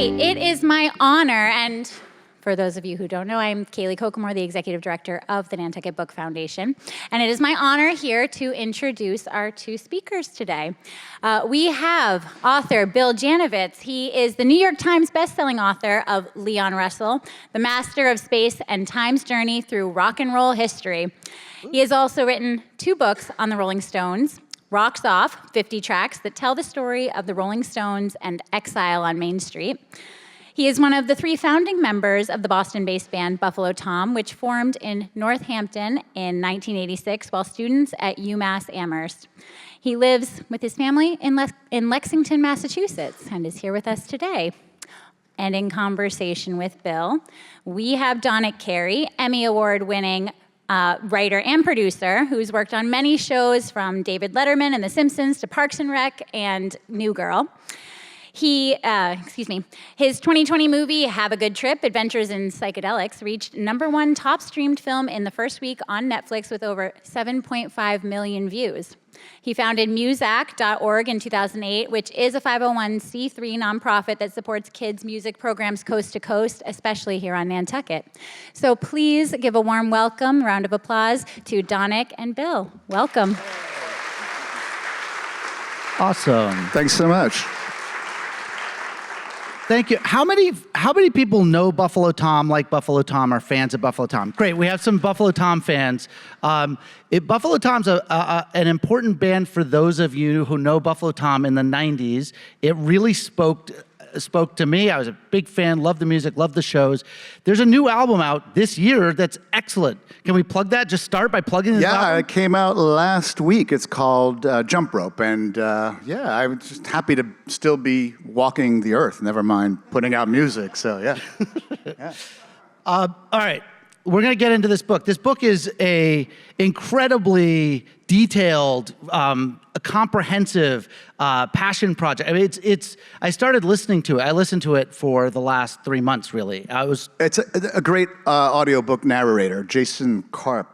right, it is my honor, and for those of you who don't know, I'm Kaylee Kokomore, the Executive Director of the Nantucket Book Foundation, and it is my honor here to introduce our two speakers today. We have author Bill Janovitz. He is the New York Times bestselling author of Leon Russell, the master of space and time's journey through rock and roll history. He has also written 2 books on the Rolling Stones, Rocks Off, 50 tracks that tell the story of the Rolling Stones and exile on Main Street. He is one of the 3 founding members of the Boston-based band Buffalo Tom, which formed in Northampton in 1986 while students at UMass Amherst. He lives with his family in Lexington, Massachusetts, and is here with us today. And in conversation with Bill, we have Donick Carey, Emmy Award-winning writer and producer who's worked on many shows from David Letterman and The Simpsons to Parks and Rec and New Girl. His 2020 movie, Have a Good Trip, Adventures in Psychedelics, reached #1 top streamed film in the first week on Netflix with over 7.5 million views. He founded Muzak.org in 2008, which is a 501c3 nonprofit that supports kids' music programs coast to coast, especially here on Nantucket. So please give a warm welcome, round of applause, to Donick and Bill. Welcome. Awesome. Thanks so much. Thank you. How many people know Buffalo Tom, like Buffalo Tom, are fans of Buffalo Tom? Great, we have some Buffalo Tom fans. Buffalo Tom's an important band for those of you who know Buffalo Tom in the 90s. It really spoke to me. I was a big fan, loved the music, loved the shows. There's a new album out this year that's excellent. Can we plug that? Just start by plugging this album? Yeah, it came out last week. It's called Jump Rope. And yeah, I'm just happy to still be walking the earth, never mind putting out music. So yeah. Yeah. All right. We're going to get into this book. This book is a incredibly detailed, a comprehensive passion project. I mean, I started listening to it. I listened to it for the last 3 months, really. It's a great audiobook narrator, Jason Karp.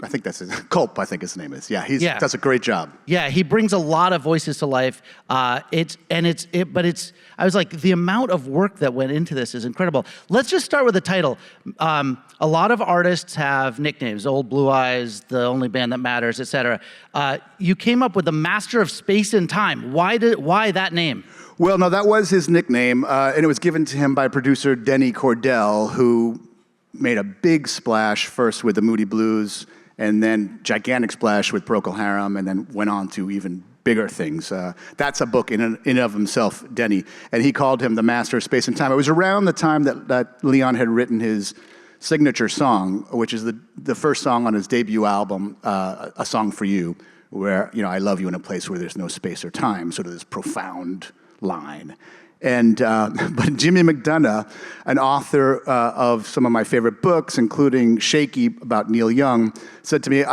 I think that's Culp, I think his name is. Yeah, does a great job. Yeah, he brings a lot of voices to life. I was like, the amount of work that went into this is incredible. Let's just start with the title. A lot of artists have nicknames, Old Blue Eyes, The Only Band That Matters, etc. You came up with the Master of Space and Time. Why that name? Well, no, that was his nickname, and it was given to him by producer Denny Cordell, who made a big splash first with the Moody Blues, and then gigantic splash with Procol Harum, and then went on to even bigger things. That's a book in and of himself, Denny, and he called him the Master of Space and Time. It was around the time that Leon had written his signature song, which is the first song on his debut album, A Song for You, where, I love you in a place where there's no space or time, sort of this profound line. And but Jimmy McDonough, an author of some of my favorite books, including Shaky about Neil Young, said to me,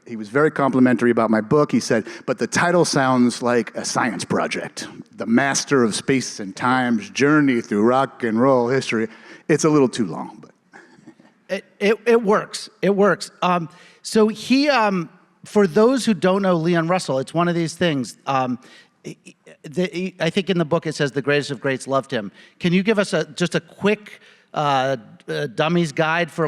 he was very complimentary about my book. He said, but the title sounds like a science project, The Master of Space and Time's Journey Through Rock and Roll History. It's a little too long, but it works. It works. So he, for those who don't know Leon Russell, it's one of these things. I think in the book it says the greatest of greats loved him. Can you give us just a quick dummy's guide for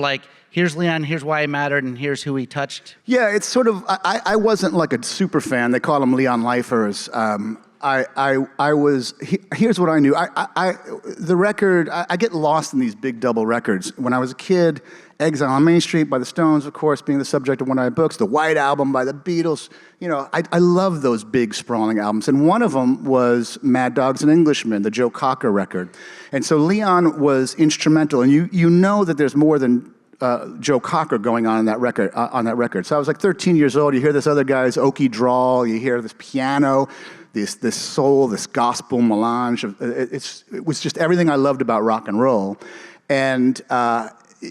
here's Leon, here's why he mattered, and here's who he touched? Yeah, it's sort of, I wasn't like a super fan. They call him Leon Lifers. Here's what I knew. The record, I get lost in these big double records. When I was a kid, Exile on Main Street by the Stones, of course, being the subject of one of my books, the White Album by the Beatles. I love those big, sprawling albums. And one of them was Mad Dogs and Englishmen, the Joe Cocker record. And so Leon was instrumental. And you know that there's more than Joe Cocker going on that record. So I was like 13 years old. You hear this other guy's oaky drawl. You hear this piano, this soul, this gospel melange. It was just everything I loved about rock and roll. And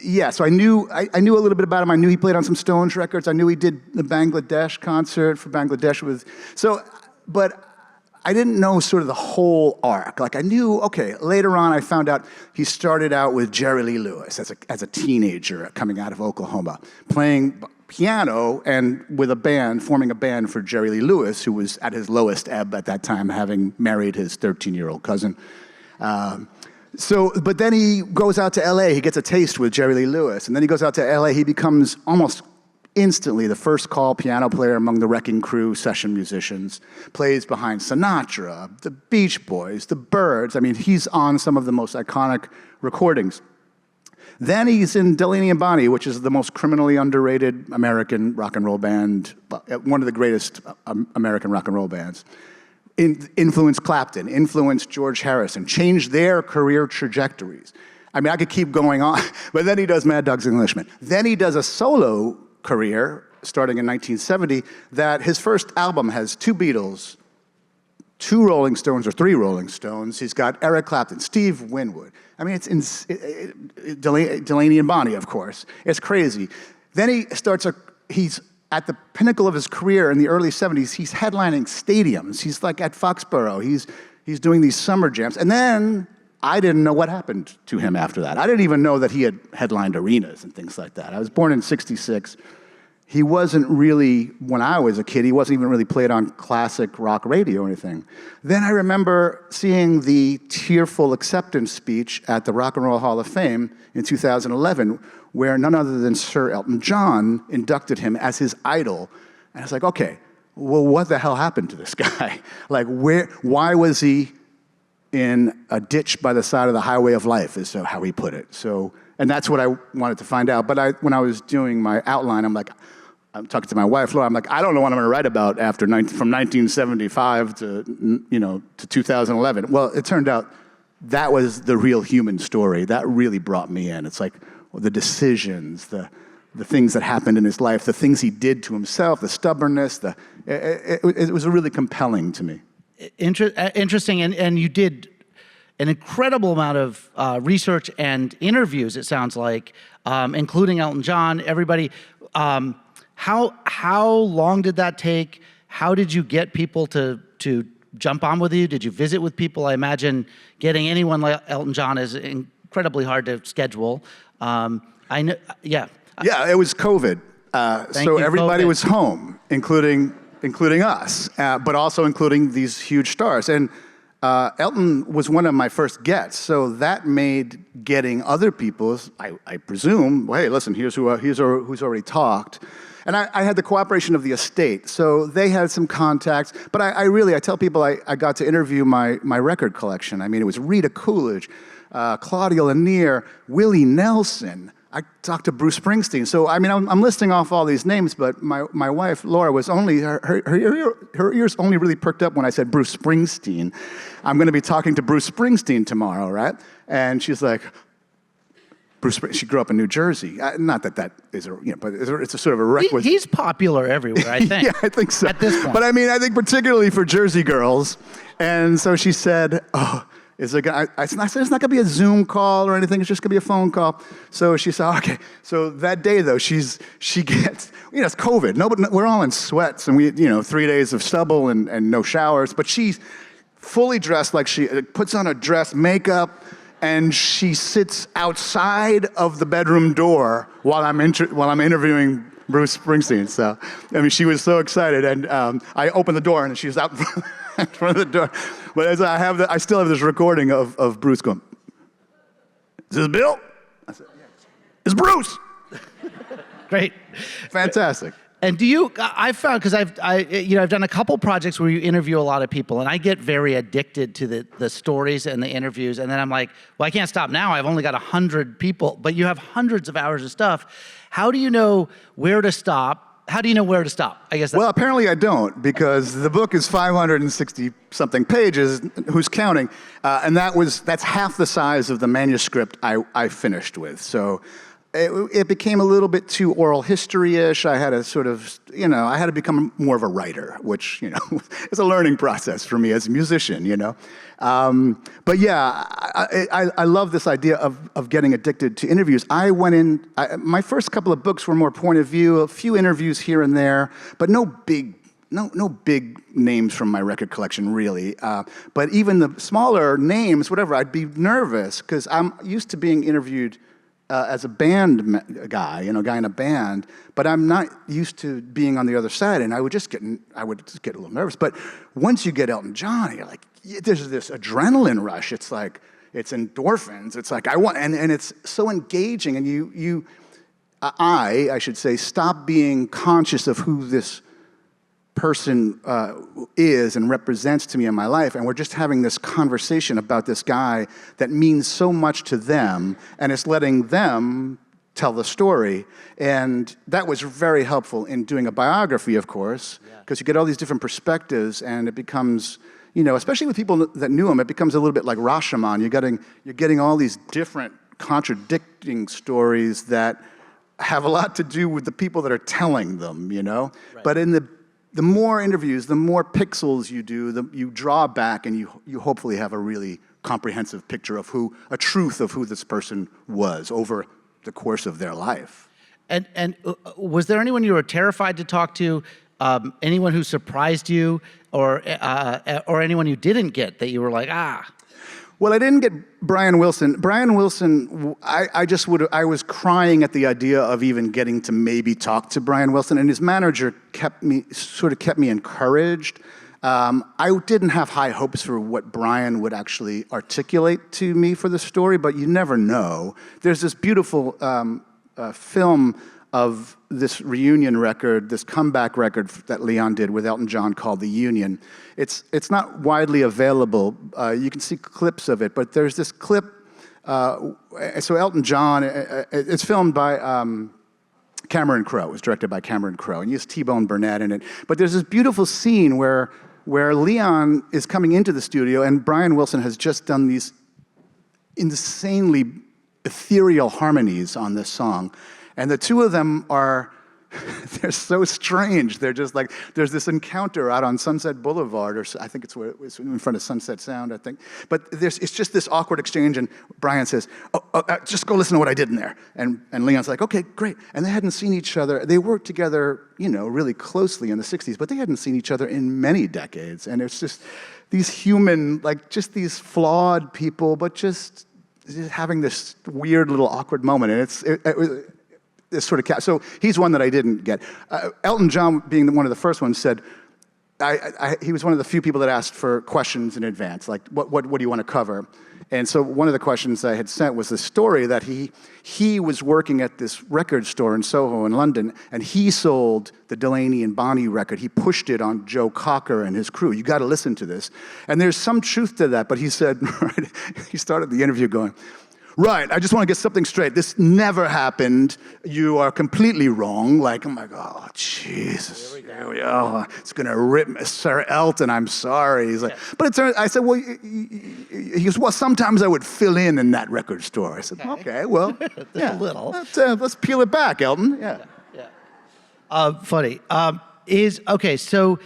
yeah, so I knew a little bit about him. I knew he played on some Stones records. I knew he did the Bangladesh concert for Bangladesh but I didn't know sort of the whole arc. I knew, okay, later on I found out he started out with Jerry Lee Lewis as a teenager coming out of Oklahoma, playing piano and with a band, forming a band for Jerry Lee Lewis, who was at his lowest ebb at that time, having married his 13-year-old cousin. But then he goes out to L.A. He gets a taste with Jerry Lee Lewis, and then he goes out to L.A. He becomes almost instantly the first call piano player among the Wrecking Crew session musicians, plays behind Sinatra, the Beach Boys, the Byrds. I mean, he's on some of the most iconic recordings. Then he's in Delaney and Bonnie, which is the most criminally underrated American rock and roll band, one of the greatest American rock and roll bands. Influenced Clapton, influenced George Harrison, changed their career trajectories. I mean, I could keep going on, but then he does Mad Dog's Englishman. Then he does a solo career, starting in 1970, that his first album has 2 Beatles, 2 Rolling Stones, or 3 Rolling Stones. He's got Eric Clapton, Steve Winwood. I mean, Delaney and Bonnie, of course. It's crazy. Then he's at the pinnacle of his career in the early 70s. He's headlining stadiums. He's like at Foxborough. He's doing these summer jams. And then I didn't know what happened to him after that. I didn't even know that he had headlined arenas and things like that. I was born in '66. He wasn't really, when I was a kid, he wasn't even really played on classic rock radio or anything. Then I remember seeing the tearful acceptance speech at the Rock and Roll Hall of Fame in 2011, where none other than Sir Elton John inducted him as his idol. And I was like, okay, well, what the hell happened to this guy? Like, why was he in a ditch by the side of the highway of life, is how he put it. And that's what I wanted to find out. But when I was doing my outline, I'm talking to my wife, Laura, I'm like, I don't know what I'm going to write about from 1975 to 2011. Well, it turned out that was the real human story. That really brought me in. It's like the decisions, the things that happened in his life, the things he did to himself, the stubbornness, it was really compelling to me. Interesting, and you did an incredible amount of research and interviews, it sounds like, including Elton John, everybody. How long did that take? How did you get people to jump on with you? Did you visit with people? I imagine getting anyone like Elton John is incredibly hard to schedule. I know, yeah. Yeah, it was COVID, so everybody COVID. was home, including us, but also including these huge stars. And Elton was one of my first gets, so that made getting other people's, I presume, well, hey, listen, here's who's already talked. And I had the cooperation of the estate, so they had some contacts. But I tell people I got to interview my record collection. I mean, it was Rita Coolidge, Claudia Lanier, Willie Nelson. I talked to Bruce Springsteen. So, I mean, I'm listing off all these names, but my wife, Laura, was only, her ears only really perked up when I said Bruce Springsteen. I'm going to be talking to Bruce Springsteen tomorrow, right? And she's like, she grew up in New Jersey. Not that is, but it's a sort of a requisite. He's popular everywhere, I think. Yeah, I think so. At this point. But I mean, I think particularly for Jersey girls. And so she said, oh, I said, it's not going to be a Zoom call or anything. It's just going to be a phone call. So she said, okay. So that day, though, she gets, it's COVID. We're all in sweats, and 3 days of stubble and no showers. But she's fully dressed, like she puts on a dress, makeup, and she sits outside of the bedroom door while I'm interviewing Bruce Springsteen. So, I mean, she was so excited, and I opened the door, and she was out in front of the door. But as I still have this recording of Bruce going, "Is this Bill?" I said, "Yeah, it's Bruce." Great, fantastic. And I found, because I've done a couple projects where you interview a lot of people, and I get very addicted to the stories and the interviews, and then I'm like, well, I can't stop now. I've only got 100 people, but you have hundreds of hours of stuff. How do you know where to stop? How do you know where to stop? I guess. Well, apparently I don't, because the book is 560-something pages. Who's counting? And that's half the size of the manuscript I finished with. So it became a little bit too oral history-ish. I had to sort of, I had to become more of a writer, which, is a learning process for me as a musician, But yeah, I love this idea of getting addicted to interviews. My first couple of books were more point of view, a few interviews here and there, but no big names from my record collection, really. But even the smaller names, whatever, I'd be nervous, because I'm used to being interviewed as a guy, guy in a band, but I'm not used to being on the other side, and I would just get a little nervous. But once you get Elton John, you're like, there's this adrenaline rush. It's like, it's endorphins. It's like, and it's so engaging, and I should say, stop being conscious of who this person is and represents to me in my life, and we're just having this conversation about this guy that means so much to them, and it's letting them tell the story. And that was very helpful in doing a biography, of course, because you get all these different perspectives, and it becomes, especially with people that knew him, it becomes a little bit like Rashomon. You're getting all these different contradicting stories that have a lot to do with the people that are telling them, Right. But in the more interviews, the more pixels you do, you draw back, and you hopefully have a really comprehensive picture of a truth of who this person was over the course of their life. And was there anyone you were terrified to talk to? Anyone who surprised you, or anyone you didn't get that you were like, ah? Well, I didn't get Brian Wilson. Brian Wilson, I was crying at the idea of even getting to maybe talk to Brian Wilson, and his manager kept me encouraged. I didn't have high hopes for what Brian would actually articulate to me for the story, but you never know. There's this beautiful film of this reunion record, this comeback record that Leon did with Elton John called The Union. It's not widely available. You can see clips of it, but there's this clip. So Elton John, it's filmed by Cameron Crowe. It was directed by Cameron Crowe, and you have T-Bone Burnett in it. But there's this beautiful scene where Leon is coming into the studio, and Brian Wilson has just done these insanely ethereal harmonies on this song. And the two of them they're so strange. They're just like, there's this encounter out on Sunset Boulevard, or I think it's in front of Sunset Sound, I think. But it's just this awkward exchange, and Brian says, just go listen to what I did in there. And Leon's like, okay, great. And they hadn't seen each other. They worked together, really closely in the 60s, but they hadn't seen each other in many decades. And it's just these human, just these flawed people, but just having this weird little awkward moment. And this sort of so he's one that I didn't get. Elton John, being one of the first ones, said he was one of the few people that asked for questions in advance, like what do you want to cover? And so one of the questions I had sent was the story that he was working at this record store in Soho in London, and he sold the Delaney and Bonnie record. He pushed it on Joe Cocker and his crew. You got to listen to this. And there's some truth to that, but he said, he started the interview going, right, I just want to get something straight. This never happened. You are completely wrong. Like, I'm like, oh, Jesus. Here we go. It's going to rip me. Sir Elton, I'm sorry. He's like, but it turns, I said, well, he goes, well, sometimes I would fill in that record store. I said, okay, well, a little. Let's peel it back, Elton. Yeah. Funny. So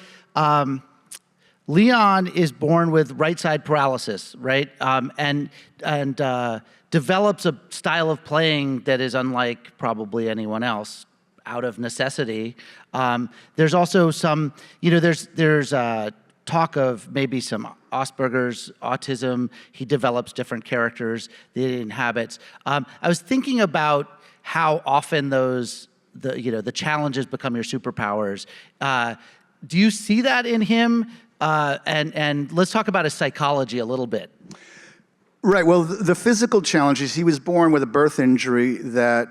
Leon is born with right side paralysis, right? And develops a style of playing that is unlike probably anyone else, out of necessity. There's also some, there's talk of maybe some Asperger's, autism. He develops different characters that he inhabits. I was thinking about how often the challenges become your superpowers. Do you see that in him? And let's talk about his psychology a little bit. Right. Well, the physical challenges. He was born with a birth injury that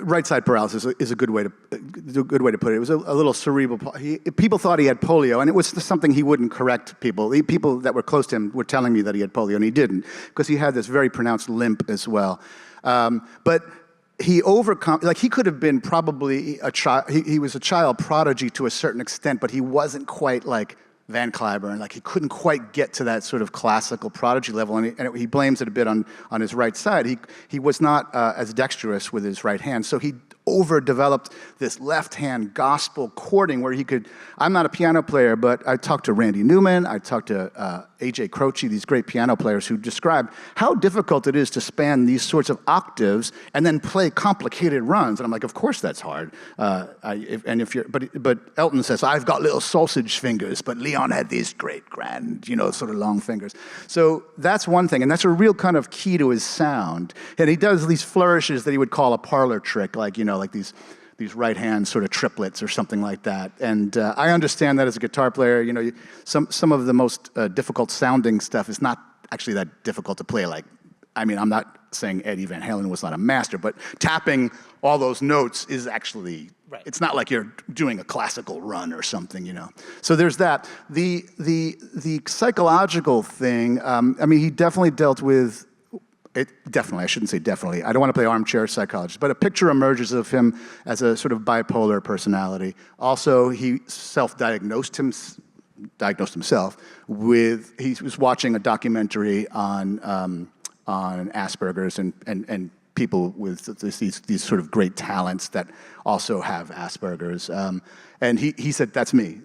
right side paralysis is a good way to put it. It was a little cerebral. People thought he had polio, and it was something he wouldn't correct people. The people that were close to him were telling me that he had polio, and he didn't, because he had this very pronounced limp as well. But he he could have been probably a child. He was a child prodigy to a certain extent, but he wasn't quite like Van Cliburn. Like, he couldn't quite get to that sort of classical prodigy level, and he blames it a bit on his right side. He was not as dexterous with his right hand, so he overdeveloped this left-hand gospel chording where he could, I'm not a piano player, but I talked to Randy Newman, I talked to A.J. Croce, these great piano players who described how difficult it is to span these sorts of octaves and then play complicated runs. And I'm like, of course that's hard. But Elton says, I've got little sausage fingers, but Leon had these great grand, sort of long fingers. So that's one thing, and that's a real kind of key to his sound. And he does these flourishes that he would call a parlor trick, like these right-hand sort of triplets or something like that. And I understand that as a guitar player. Some of the most difficult-sounding stuff is not actually that difficult to play. I'm not saying Eddie Van Halen was not a master, but tapping all those notes is actually, right. It's not like you're doing a classical run or something, So there's that. The psychological thing, he definitely dealt with I shouldn't say definitely. I don't want to play armchair psychologist, but a picture emerges of him as a sort of bipolar personality. Also, he self-diagnosed himself with, he was watching a documentary on Asperger's and people with these sort of great talents that also have Asperger's. And he said, that's me.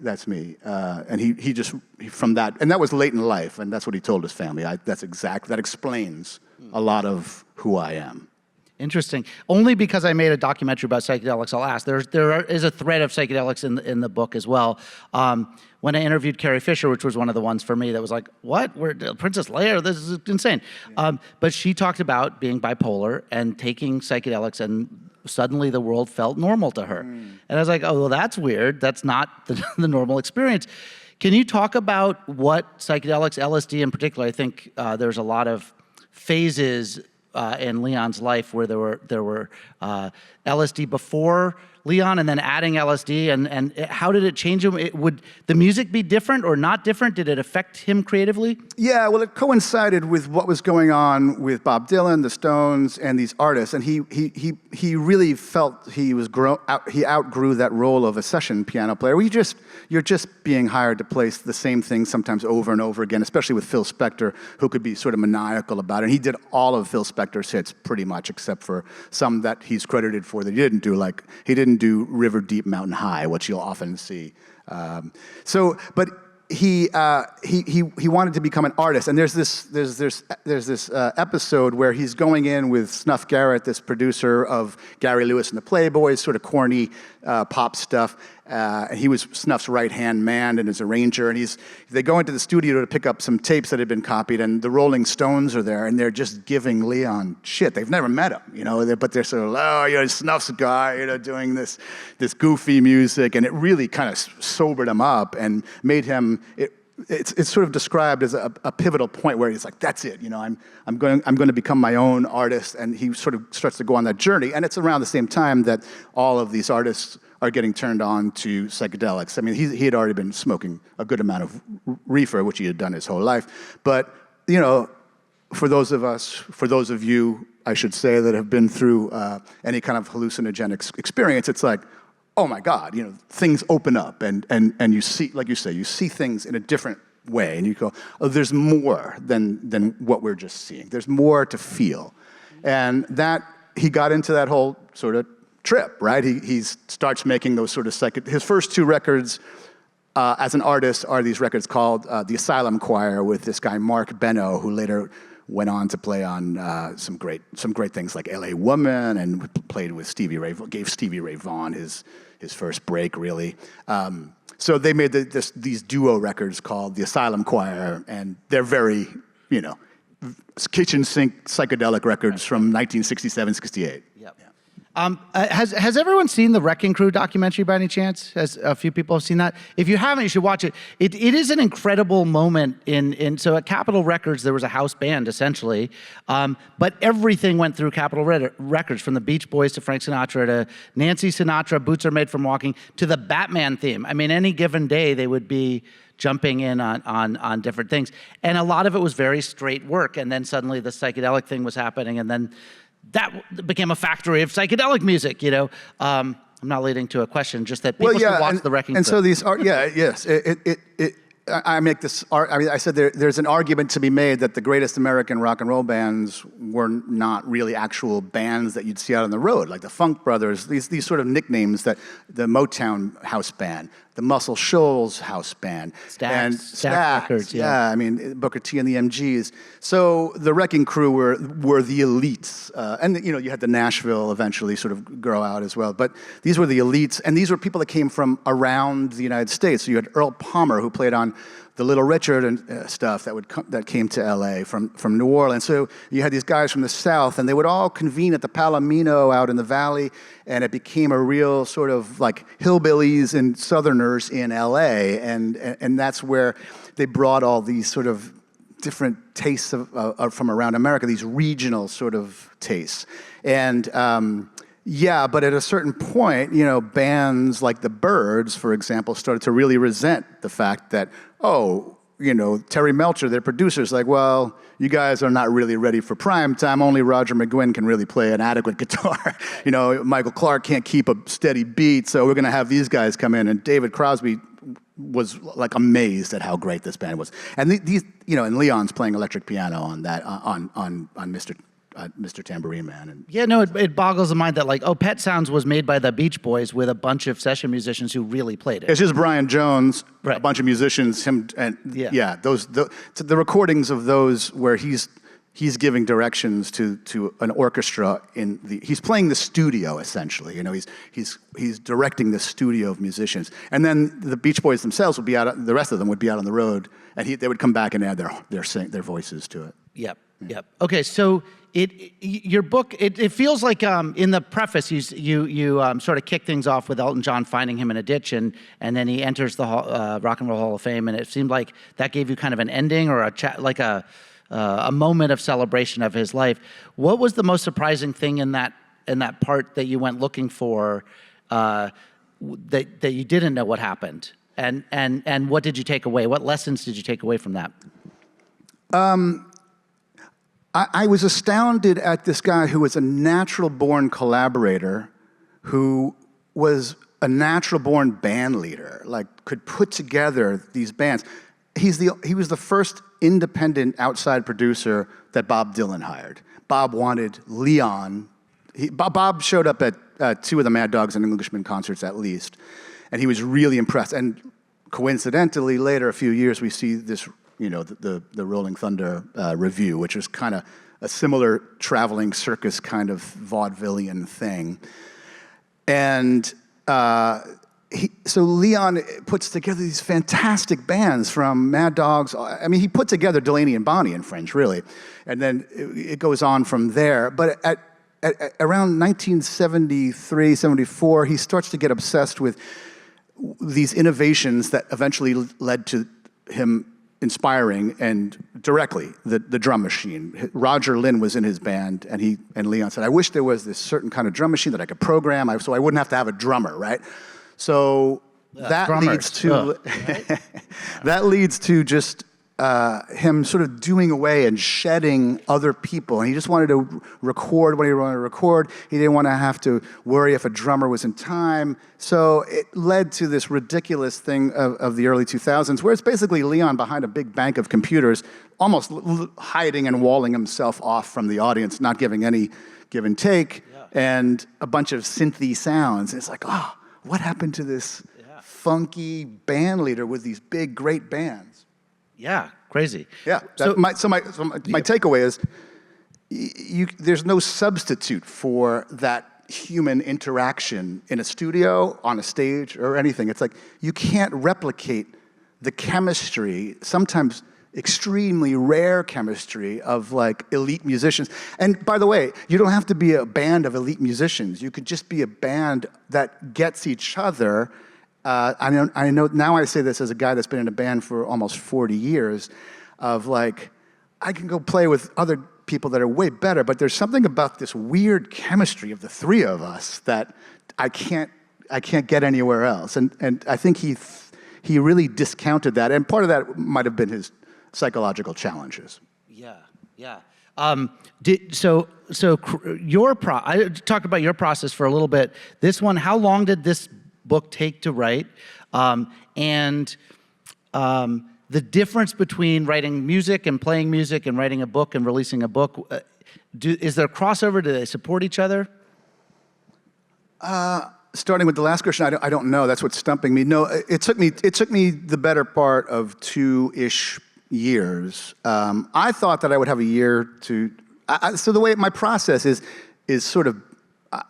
And he just, from that, and that was late in life, and that's what he told his family. That explains a lot of who I am. Interesting. Only because I made a documentary about psychedelics, I'll ask. There is a thread of psychedelics in the book as well. When I interviewed Carey Fisher, which was one of the ones for me that was like, what? Princess Leia? This is insane. Yeah. But she talked about being bipolar and taking psychedelics, and suddenly the world felt normal to her. And I was like, oh, well, that's weird. That's not the normal experience. Can you talk about what psychedelics, LSD in particular, I think there's a lot of phases in Leon's life where there were LSD before Leon and then adding LSD, and how did it change him? Would the music be different or not different? Did it affect him creatively? Yeah, well, it coincided with what was going on with Bob Dylan, the Stones, and these artists, and he really felt he outgrew that role of a session piano player. You're just being hired to play the same thing sometimes over and over again, especially with Phil Spector, who could be sort of maniacal about it. And he did all of Phil Spector's hits pretty much, except for some that he's credited for that he didn't do, like he didn't do River Deep Mountain High, which you'll often see. But he wanted to become an artist, and there's this episode where he's going in with Snuff Garrett, this producer of Gary Lewis and the Playboys, sort of corny pop stuff. And he was Snuff's right-hand man and his arranger, and they go into the studio to pick up some tapes that had been copied, and the Rolling Stones are there, and they're just giving Leon shit. They've never met him, but they're sort of, oh, you're Snuff's guy, doing this goofy music, and it really kind of sobered him up and made him. It's sort of described as a pivotal point where he's like, that's it, I'm going to become my own artist, and he sort of starts to go on that journey, and it's around the same time that all of these artists are getting turned on to psychedelics. I mean, he had already been smoking a good amount of reefer, which he had done his whole life, but for those of you, I should say, that have been through any kind of hallucinogenic experience, it's like, oh my God, things open up and you see, like you say, you see things in a different way, and you go, oh, there's more than what we're just seeing. There's more to feel. And that, he got into that whole sort of trip, right? He starts making those sort of his first two records as an artist are these records called The Asylum Choir with this guy, Mark Benno, who later went on to play on some great things like L.A. Woman, and played with gave Stevie Ray Vaughan his first break, really. So they made these duo records called The Asylum Choir, and they're very, kitchen sink psychedelic records from 1967, 68. Yep. Has everyone seen the Wrecking Crew documentary by any chance? Has a few people have seen that? If you haven't, you should watch it. It is an incredible moment so at Capitol Records, there was a house band essentially, but everything went through Capitol Records, from the Beach Boys to Frank Sinatra to Nancy Sinatra, Boots Are Made from Walking, to the Batman theme. I mean, any given day they would be jumping in on different things. And a lot of it was very straight work, and then suddenly the psychedelic thing was happening, and then that became a factory of psychedelic music, I'm not leading to a question, just that people should watch the Wrecking Crew. And so these are, yes. I make this. I mean, I said there's an argument to be made that the greatest American rock and roll bands were not really actual bands that you'd see out on the road, like the Funk Brothers. These sort of nicknames that the Motown house band, the Muscle Shoals house band, and Stax Records. Yeah, I mean Booker T and the MGs. So the Wrecking Crew were the elites, and you had the Nashville eventually sort of grow out as well. But these were the elites, and these were people that came from around the United States. So you had Earl Palmer, who played on the Little Richard and stuff that came to LA from New Orleans. So you had these guys from the South, and they would all convene at the Palomino out in the Valley, and it became a real sort of like hillbillies and Southerners in LA, and that's where they brought all these sort of different tastes from around America, these regional sort of tastes, and. Yeah, but at a certain point, bands like the Byrds, for example, started to really resent the fact that, Terry Melcher, their producer's like, well, you guys are not really ready for prime time. Only Roger McGuinn can really play an adequate guitar. Michael Clark can't keep a steady beat, so we're going to have these guys come in. And David Crosby was like amazed at how great this band was. And and Leon's playing electric piano on that, on Mr. Tambourine Man. And it boggles the mind that Pet Sounds was made by the Beach Boys with a bunch of session musicians who really played it. It's just Brian Jones, right. A bunch of musicians, him, and the recordings of those where he's giving directions to an orchestra he's playing the studio essentially. He's directing the studio of musicians, and then the Beach Boys themselves would be out. The rest of them would be out on the road, and they would come back and add their voices to it. Yep. Okay, so your book, it feels like in the preface you sort of kick things off with Elton John finding him in a ditch, and then he enters the Rock and Roll Hall of Fame, and it seemed like that gave you kind of an ending or a moment of celebration of his life. What was the most surprising thing in that part that you went looking for that you didn't know what happened, and what did you take away? What lessons did you take away from that? I was astounded at this guy who was a natural-born collaborator, who was a natural-born band leader, could put together these bands. He was the first independent outside producer that Bob Dylan hired. Bob wanted Leon. Bob showed up at two of the Mad Dogs and Englishman concerts at least, and he was really impressed. And coincidentally, later, a few years, we see this the Rolling Thunder review, which is kind of a similar traveling circus kind of vaudevillian thing. And so Leon puts together these fantastic bands from Mad Dogs. I mean, he put together Delaney and Bonnie in French, really. And then it goes on from there. But at around 1973, 74, he starts to get obsessed with these innovations that eventually led to him inspiring and directly the drum machine. Roger Lynn was in his band, and Leon said, I wish there was this certain kind of drum machine that I could program so I wouldn't have to have a drummer, right? So that leads to that leads to just him sort of doing away and shedding other people. And he just wanted to record what he wanted to record. He didn't want to have to worry if a drummer was in time. So it led to this ridiculous thing of the early 2000s, where it's basically Leon behind a big bank of computers, almost hiding and walling himself off from the audience, not giving any give and take, and a bunch of synthy sounds. It's like, what happened to this funky band leader with these big, great bands? Yeah, crazy. Yeah. My takeaway is there's no substitute for that human interaction in a studio, on a stage, or anything. It's like you can't replicate the chemistry, sometimes extremely rare chemistry of elite musicians. And by the way, you don't have to be a band of elite musicians. You could just be a band that gets each other. I know now I say this as a guy that's been in a band for almost 40 years of I can go play with other people that are way better, but there's something about this weird chemistry of the three of us that I can't get anywhere else. And I think he really discounted that, and part of that might have been his psychological challenges. Yeah. I talked about your process for a little bit. This one, how long did this book take to write? the difference between writing music and playing music and writing a book and releasing a book, is there crossover? Do they support each other? Starting with the last question, I don't know. That's what's stumping me. No, it took me the better part of 2-ish years. I thought that I would have a year to. So the way my process is sort of,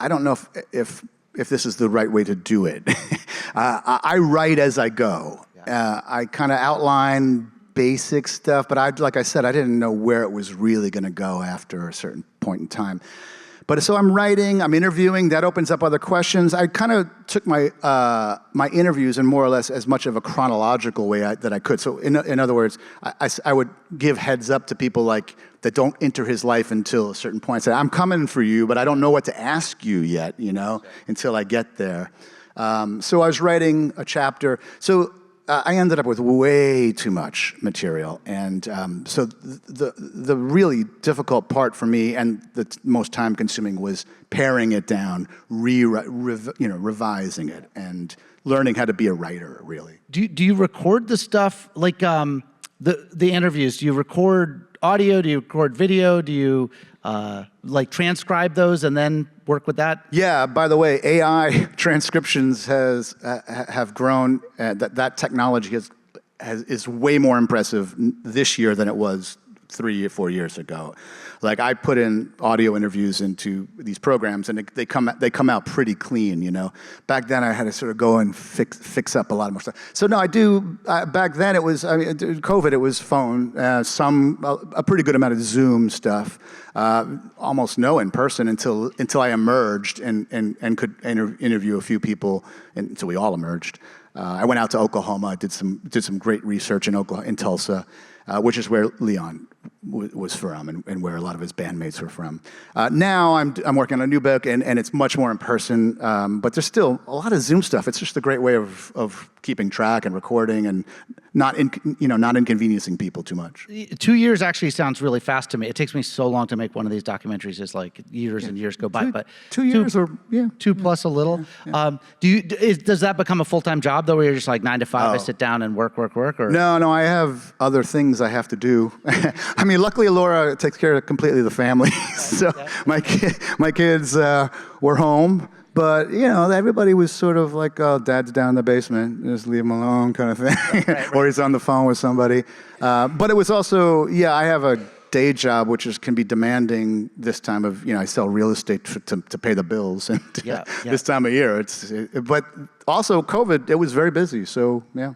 I don't know if this is the right way to do it. I write as I go. I kind of outline basic stuff, but like I said, I didn't know where it was really going to go after a certain point in time. But so I'm writing, I'm interviewing, that opens up other questions. I kind of took my interviews in more or less as much of a chronological way that I could. So in other words, I would give heads up to people like that don't enter his life until a certain point. I say, I'm coming for you, but I don't know what to ask you yet, until I get there. So I was writing a chapter. So I ended up with way too much material, and so the really difficult part for me, and the most time-consuming, was paring it down, revising it, and learning how to be a writer. Really. Do you record the stuff like the interviews? Do you record audio? Do you record video? Do you like transcribe those and then work with that? Yeah. By the way, AI transcriptions have grown. That technology is way more impressive this year than it was 3 or 4 years ago. Like, I put in audio interviews into these programs, and they come out pretty clean. Back then I had to sort of go and fix up a lot more stuff. So no, I do. Back then it was, COVID. It was phone. A pretty good amount of Zoom stuff. Almost no in person until I emerged and could interview a few people until we all emerged. I went out to Oklahoma. Did some great research in Tulsa, which is where Leon was from and where a lot of his bandmates were from. Now I'm working on a new book, and it's much more in person, but there's still a lot of Zoom stuff. It's just a great way of keeping track and recording and not inconveniencing people too much. 2 years actually sounds really fast to me. It takes me so long to make one of these documentaries. It's like years and years go by. But 2 years or 2 plus a little. Yeah. Does that become a full-time job though, where you're just like 9 to 5? I sit down and work, or? No, I have other things I have to do. I mean, luckily Laura takes care of completely the family, so my kids were home. But, everybody was sort of like, oh, Dad's down in the basement, just leave him alone kind of thing. Right. Or he's on the phone with somebody. But it was also, I have a day job, which can be demanding this time of, I sell real estate to pay the bills. And this time of year, but also COVID, it was very busy. So, yeah.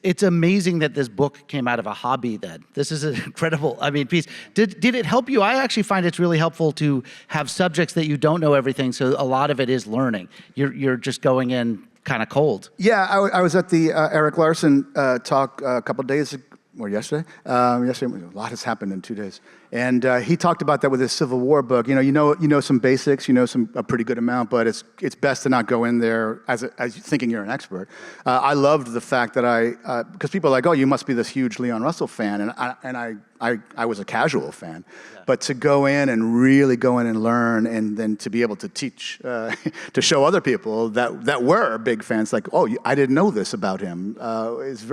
It's amazing that this book came out of a hobby then. This is an incredible, piece. Did it help you? I actually find it's really helpful to have subjects that you don't know everything, so a lot of it is learning. You're just going in kind of cold. Yeah, I was at the Eric Larson talk a couple of days ago, or yesterday. Yesterday, a lot has happened in 2 days. And he talked about that with his Civil War book. You know some basics, a pretty good amount, but it's best to not go in there as thinking you're an expert. I loved the fact that because people are like, oh, you must be this huge Leon Russell fan, and I was a casual fan. Yeah. But to go in and really go in and learn, and then to be able to teach, to show other people that were big fans, like, oh, I didn't know this about him.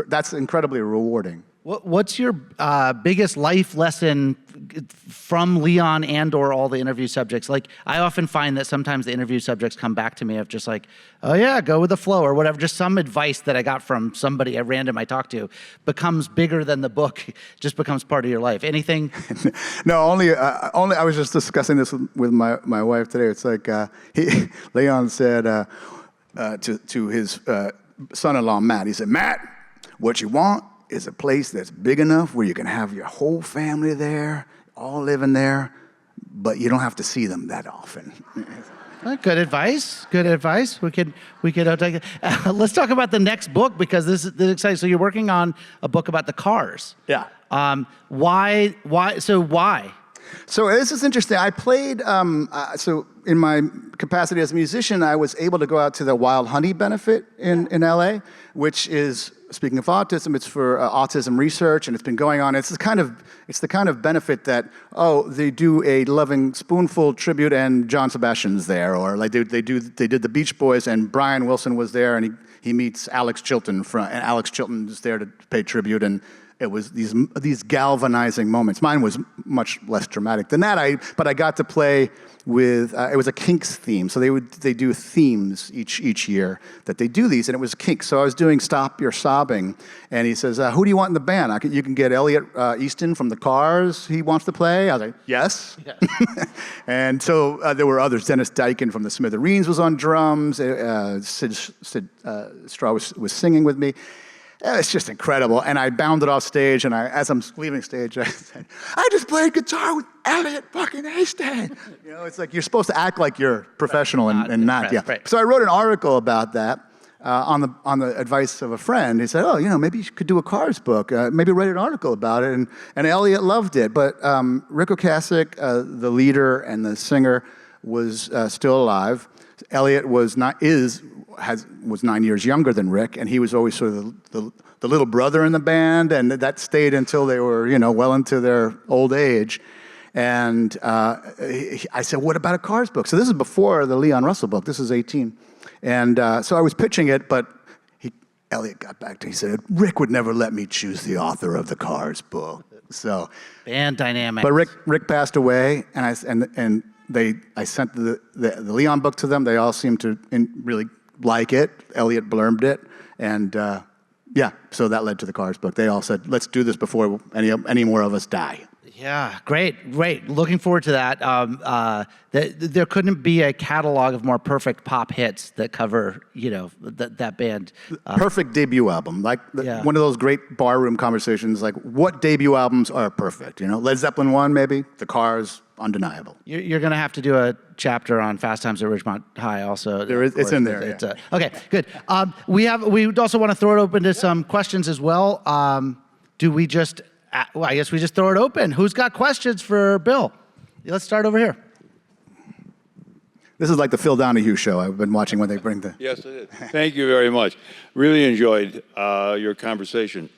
That's incredibly rewarding. What's your biggest life lesson from Leon and/or all the interview subjects? Like, I often find that sometimes the interview subjects come back to me of just like, oh yeah, go with the flow or whatever. Just some advice that I got from somebody at random I talked to becomes bigger than the book. Just becomes part of your life. Anything? No, only. I was just discussing this with my wife today. It's like Leon said to his son-in-law Matt. He said, Matt, what you want is a place that's big enough where you can have your whole family there, all living there, but you don't have to see them that often. Good advice. Good advice. We could take it. Let's talk about the next book, because this is exciting. So you're working on a book about the Cars. Yeah. Why? So this is interesting. I played, so in my capacity as a musician, I was able to go out to the Wild Honey benefit in LA, which is, speaking of autism, it's for autism research, and it's been going on. It's the kind of benefit that, they do a Loving Spoonful tribute, and John Sebastian's there, or like they did the Beach Boys, and Brian Wilson was there, and he meets Alex Chilton and Alex Chilton is there to pay tribute, and these galvanizing moments. Mine was much less dramatic than that. But I got to play with it was a Kinks theme. So they do themes each year that they do these, and it was Kinks. So I was doing "Stop Your Sobbing," and he says, "Who do you want in the band? You can get Elliot Easton from the Cars. He wants to play." I was like, "Yes." Yeah. And so there were others. Dennis Dykin from the Smithereens was on drums. Sid Straw was singing with me. It's just incredible. And I bounded off stage, and as I'm leaving stage, I said, "I just played guitar with Elliot fucking Easton." It's like you're supposed to act like you're professional and not. Yeah. Right. So I wrote an article about that on the advice of a friend. He said, "Oh, maybe you could do a Cars book. Maybe write an article about it." And Elliot loved it. But Rick Ocasek, the leader and the singer, was still alive. Elliot was 9 years younger than Rick, and he was always sort of the little brother in the band, and that stayed until they were, well into their old age. And I said, "What about a Cars book?" So this is before the Leon Russell book. This is 18. And so I was pitching it, but Elliot got back to me. He said, "Rick would never let me choose the author of the Cars book." So band dynamic. But Rick passed away, and I sent the Leon book to them. They all seemed to really like it. Elliot blurbed it, and so that led to the Cars book. They all said, "Let's do this before any more of us die." Yeah, great. Looking forward to that. There couldn't be a catalog of more perfect pop hits that cover, that band. Perfect debut album, one of those great barroom conversations. Like, what debut albums are perfect? Led Zeppelin 1, maybe. The Cars, undeniable. You're going to have to do a chapter on Fast Times at Ridgemont High also. It's in there. Okay, good. We also want to throw it open to some questions as well. I guess we just throw it open. Who's got questions for Bill? Let's start over here. This is like the Phil Donahue show. I've been watching when they bring the... Yes, it is. Thank you very much. Really enjoyed your conversation.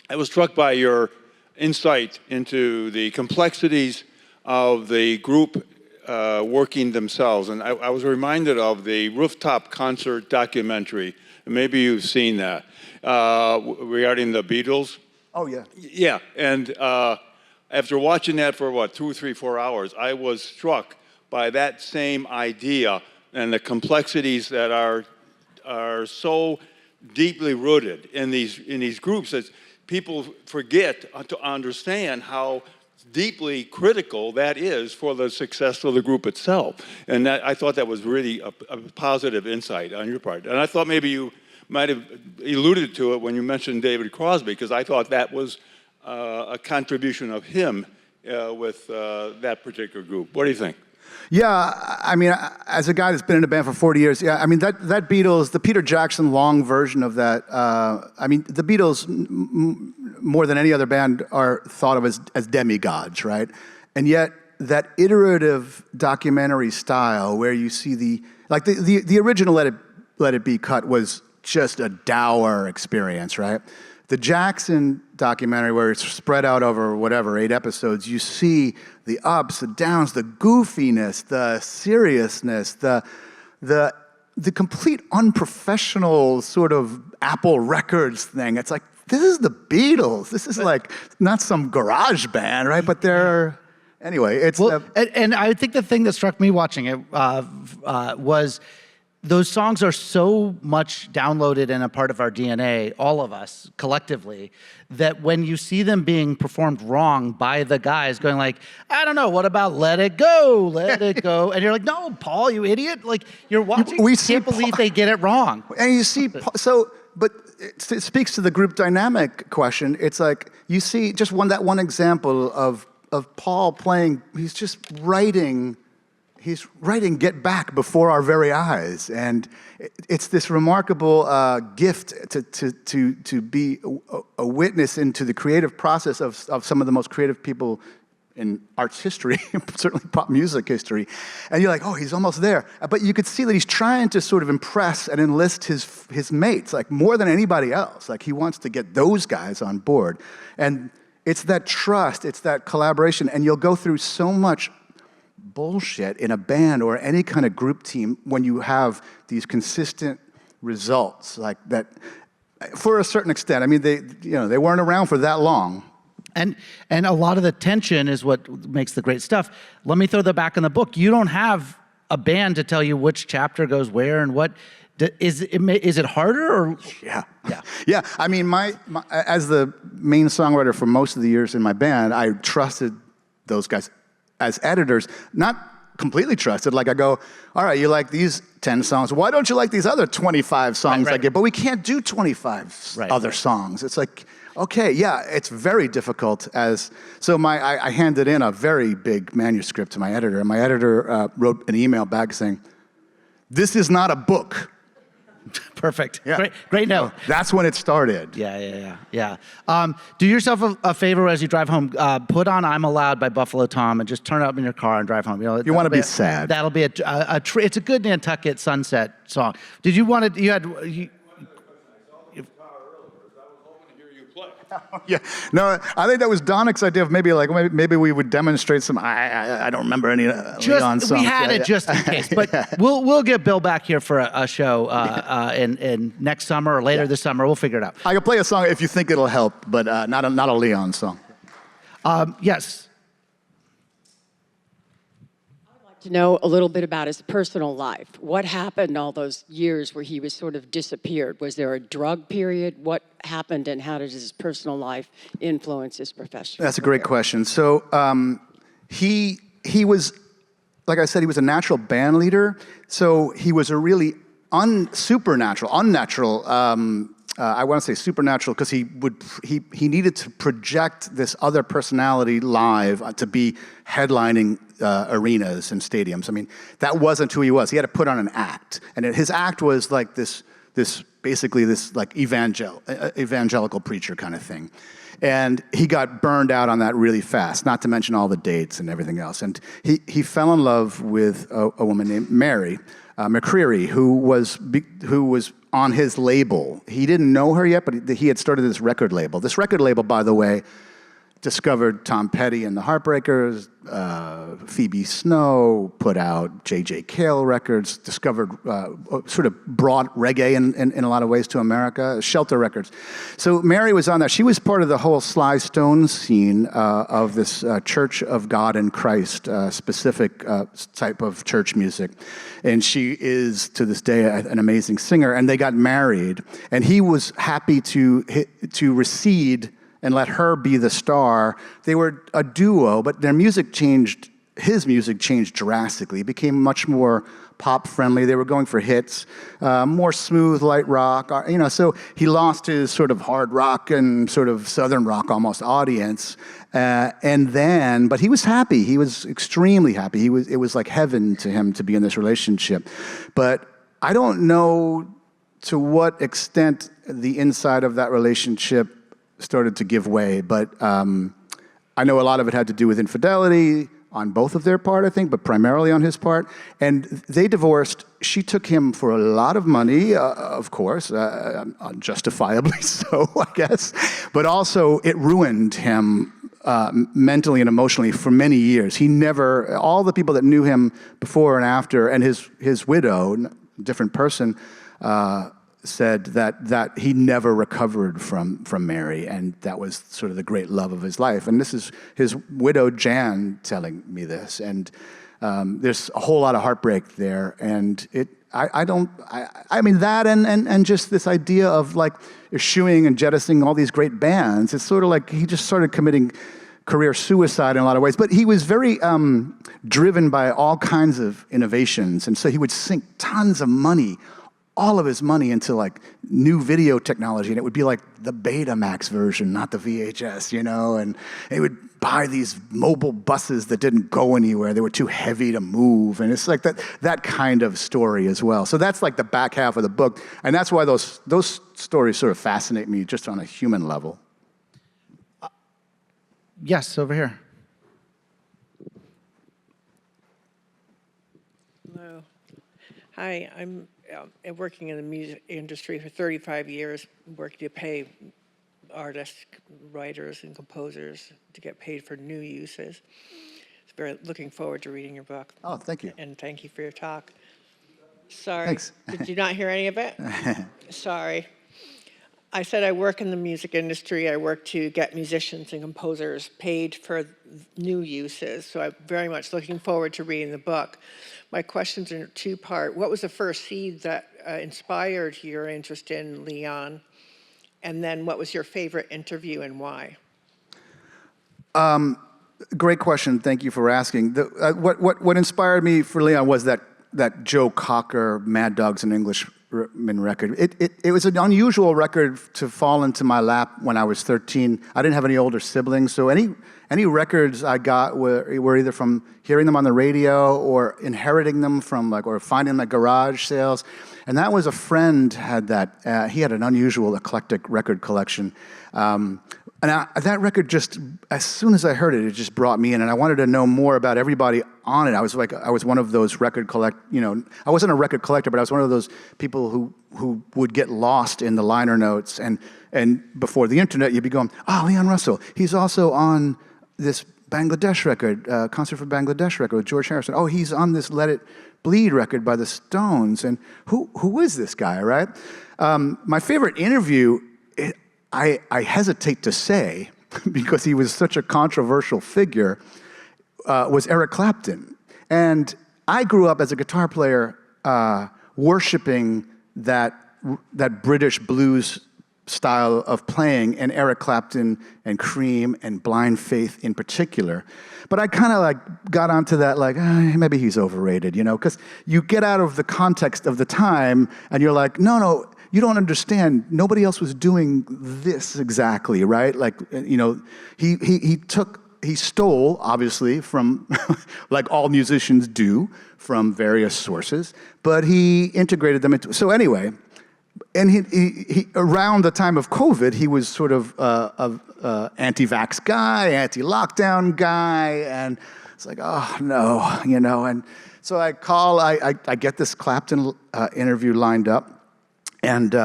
I was struck by your insight into the complexities of the group working themselves. And I was reminded of the rooftop concert documentary. Maybe you've seen that, regarding the Beatles. Oh, yeah. Yeah, and after watching that for, 2, 3, 4 hours, I was struck by that same idea and the complexities that are so deeply rooted in these groups that people forget to understand how deeply critical that is for the success of the group itself. And I thought that was really a positive insight on your part. And I thought maybe you might have alluded to it when you mentioned David Crosby, because I thought that was a contribution of him with that particular group. What do you think? Yeah, I mean, as a guy that's been in a band for 40 years, yeah, I mean, that Beatles, the Peter Jackson long version of that, the Beatles, more than any other band, are thought of as demigods, right? And yet, that iterative documentary style where you see the original Let It Be cut was just a dour experience, right? The Jackson documentary, where it's spread out over 8 episodes, you see the ups, the downs, the goofiness, the seriousness, the complete unprofessional sort of Apple Records thing. It's like, this is the Beatles. This is like not some garage band, right? But they're anyway. It's and I think the thing that struck me watching it was, those songs are so much downloaded and a part of our DNA, all of us collectively, that when you see them being performed wrong by the guys going like, "I don't know, what about Let It Go, Let It Go?" And you're like, "No, Paul, you idiot." Like, you're watching, you can't believe they get it wrong. And you see, but it speaks to the group dynamic question. It's like, you see just that one example of Paul playing, he's just writing Get Back before our very eyes. And it's this remarkable gift to be a witness into the creative process of some of the most creative people in arts history, certainly pop music history. And you're like, oh, he's almost there. But you could see that he's trying to sort of impress and enlist his mates, like more than anybody else. Like, he wants to get those guys on board. And it's that trust, it's that collaboration. And you'll go through so much bullshit in a band or any kind of group team when you have these consistent results like that. For a certain extent. I mean, they weren't around for that long. And a lot of the tension is what makes the great stuff. Let me throw that back in the book. You don't have a band to tell you which chapter goes where and what. Is it harder or? Yeah. I mean, as the main songwriter for most of the years in my band, I trusted those guys as editors, not completely trusted. Like I go, all right, you like these 10 songs. Why don't you like these other 25 songs I get? But we can't do 25 other songs. It's like, okay, yeah, it's very difficult. So I handed in a very big manuscript to my editor, and my editor wrote an email back saying, "This is not a book." Perfect. Yeah. Great note. That's when it started. Yeah. Do yourself a favor as you drive home. Put on "I'm Allowed" by Buffalo Tom and just turn it up in your car and drive home. You want to be sad. That'll be it's a good Nantucket sunset song. Did you want to? Yeah, no, I think that was Donick's idea of maybe we would demonstrate some. I don't remember any Leon songs. We had it just in case, but we'll get Bill back here for a show in next summer or later this summer. We'll figure it out. I can play a song if you think it'll help, but not a Leon song. Yes. To know a little bit about his personal life. What happened all those years where he was sort of disappeared? Was there a drug period? What happened, and how did his personal life influence his professional That's a great question. So he was, like I said, he was a natural band leader. So he was a really unnatural. I want to say supernatural because he needed to project this other personality live to be headlining arenas and stadiums. I mean, that wasn't who he was. He had to put on an act, and his act was like this basically this like evangelical preacher kind of thing. And he got burned out on that really fast, not to mention all the dates and everything else. And he fell in love with a woman named Mary McCreary, who was on his label. He didn't know her yet, but he had started this record label. This record label, by the way, discovered Tom Petty and the Heartbreakers, Phoebe Snow, put out J.J. Cale records, discovered sort of brought reggae in a lot of ways to America, Shelter Records. So Mary was on that. She was part of the whole Sly Stone scene of this Church of God in Christ, specific type of church music. And she is, to this day, an amazing singer. And they got married. And he was happy to recede and let her be the star. They were a duo, but their music changed. His music changed drastically. It became much more pop-friendly. They were going for hits, more smooth, light rock. So he lost his sort of hard rock and sort of southern rock almost audience. But he was happy. He was extremely happy. It was like heaven to him to be in this relationship. But I don't know to what extent the inside of that relationship started to give way, but I know a lot of it had to do with infidelity on both of their part, I think, but primarily on his part. And they divorced. She took him for a lot of money, of course, justifiably so, I guess. But also, it ruined him mentally and emotionally for many years. All the people that knew him before and after, and his widow, different person, said that he never recovered from Mary, and that was sort of the great love of his life. And this is his widow, Jan, telling me this. And there's a whole lot of heartbreak there. And I mean that and just this idea of like eschewing and jettisoning all these great bands, it's sort of like he just started committing career suicide in a lot of ways. But he was very driven by all kinds of innovations. And so he would sink tons of money, all of his money, into like new video technology, and it would be like the Betamax version, not the VHS, and he would buy these mobile buses that didn't go anywhere. They were too heavy to move, and it's like that kind of story as well. So that's like the back half of the book, and that's why those stories sort of fascinate me just on a human level. Yes, over here. Hello. Hi, I'm working in the music industry for 35 years, working to pay artists, writers, and composers to get paid for new uses. Very looking forward to reading your book. Oh, thank you. And thank you for your talk. Sorry. Thanks. Did you not hear any of it? Sorry. I said I work in the music industry. I work to get musicians and composers paid for new uses. So I'm very much looking forward to reading the book. My questions are two-part. What was the first seed that inspired your interest in Leon? And then what was your favorite interview and why? Great question. Thank you for asking. What inspired me for Leon was that Joe Cocker Mad Dogs and Englishmen record. It was an unusual record to fall into my lap when I was 13. I didn't have any older siblings, so any records I got were either from hearing them on the radio or inheriting them from or finding them at garage sales. And that was a friend had that. He had an unusual eclectic record collection. That record just, as soon as I heard it, it just brought me in, and I wanted to know more about everybody on it. I was one of those I wasn't a record collector, but I was one of those people who would get lost in the liner notes, and before the internet, you'd be going, Leon Russell, he's also on this Bangladesh record, Concert for Bangladesh record with George Harrison. Oh, he's on this Let It Bleed record by the Stones, and who is this guy, right? My favorite interview, I hesitate to say, because he was such a controversial figure, was Eric Clapton. And I grew up as a guitar player worshiping that British blues style of playing, and Eric Clapton and Cream and Blind Faith in particular. But I kind of got onto that maybe he's overrated, because you get out of the context of the time and you're like, no, you don't understand. Nobody else was doing this exactly, right? He stole, obviously, from, like all musicians do, from various sources, but he integrated them into, so anyway, and he around the time of COVID, he was sort of anti-vax guy, anti-lockdown guy, and it's like, oh no, and so I get this Clapton interview lined up, and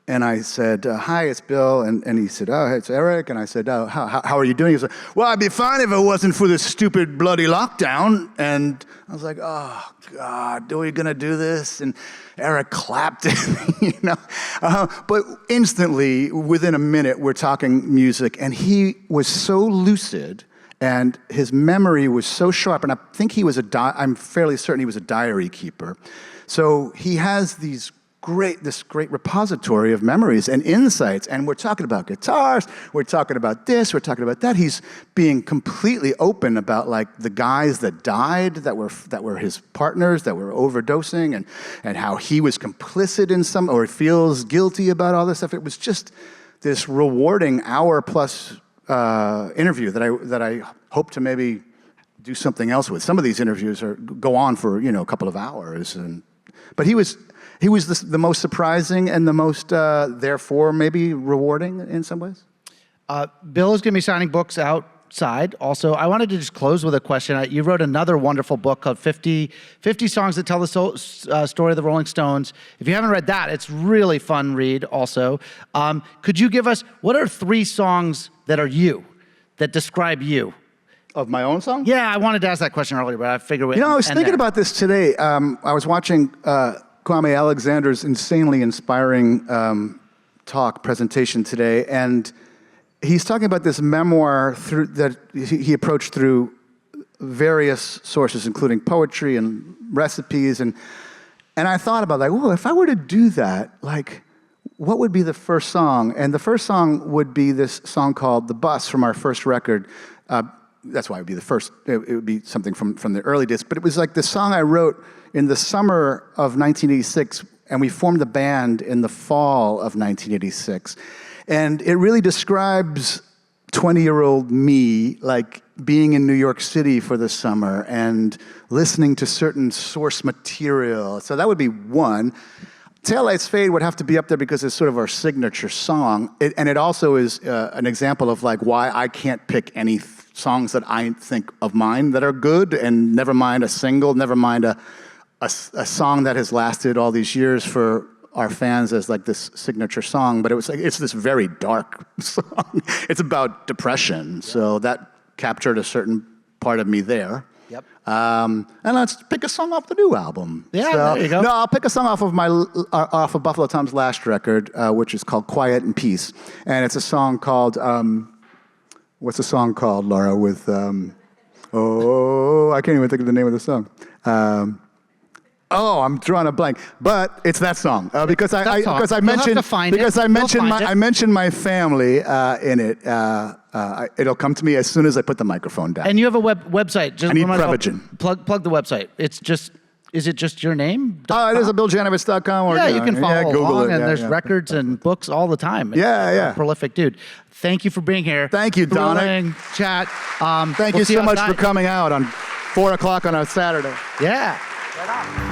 I said, hi, it's Bill. And he said, oh, it's Eric. And I said, oh, how are you doing? He said, well, I'd be fine if it wasn't for this stupid bloody lockdown. And I was like, oh, God, are we going to do this? And Eric Clapton, But instantly, within a minute, we're talking music. And he was so lucid, and his memory was so sharp. And I think I'm fairly certain he was a diary keeper. So he has this great repository of memories and insights, and we're talking about guitars, we're talking about this, we're talking about that. He's being completely open about the guys that died, that were his partners, that were overdosing, and how he was complicit in some, or feels guilty about all this stuff. It was just this rewarding hour-plus interview that I hope to maybe do something else with. Some of these interviews go on for a couple of hours, but he was the most surprising and the most, therefore, maybe rewarding in some ways. Bill is going to be signing books outside. Also, I wanted to just close with a question. You wrote another wonderful book called 50 Songs That Tell the Story of the Rolling Stones. If you haven't read that, it's really fun read also. Could you give us, what are 3 songs that are you, that describe you? Of my own song? Yeah, I wanted to ask that question earlier, but I figured I was thinking about this today. I was watching Kwame Alexander's insanely inspiring presentation today, and he's talking about this memoir that he approached through various sources, including poetry and recipes, and I thought about if I were to do that, what would be the first song? And the first song would be this song called "The Bus" from our first record. That's why it would be the first. It would be something from the early days. But it was the song I wrote in the summer of 1986, and we formed the band in the fall of 1986. And it really describes 20-year-old me, being in New York City for the summer and listening to certain source material. So that would be one. Taillights Fade would have to be up there because it's sort of our signature song. And it also is an example of why I can't pick any songs that I think of mine that are good, and never mind a single, never mind a song that has lasted all these years for our fans as this signature song. But it's this very dark song. It's about depression, so that captured a certain part of me there. Yep. And let's pick a song off the new album. Yeah, there you go. No, I'll pick a song off of Buffalo Tom's last record, which is called "Quiet and Peace," and it's a song called what's the song called, Laura? With I can't even think of the name of the song. I'm drawing a blank, but it's that song because I mentioned my family in it. It'll come to me as soon as I put the microphone down. And you have a website. Just I need Prevagen. Plug the website. Is it just your name? It is a BillJanovitz.com. Or, You can follow Google along, it. and there's records and books all the time. You're a prolific dude. Thank you for being here. Thank you, Donick. Thrilling chat. Thank you so much for coming out on 4 o'clock on a Saturday. Yeah. Right on.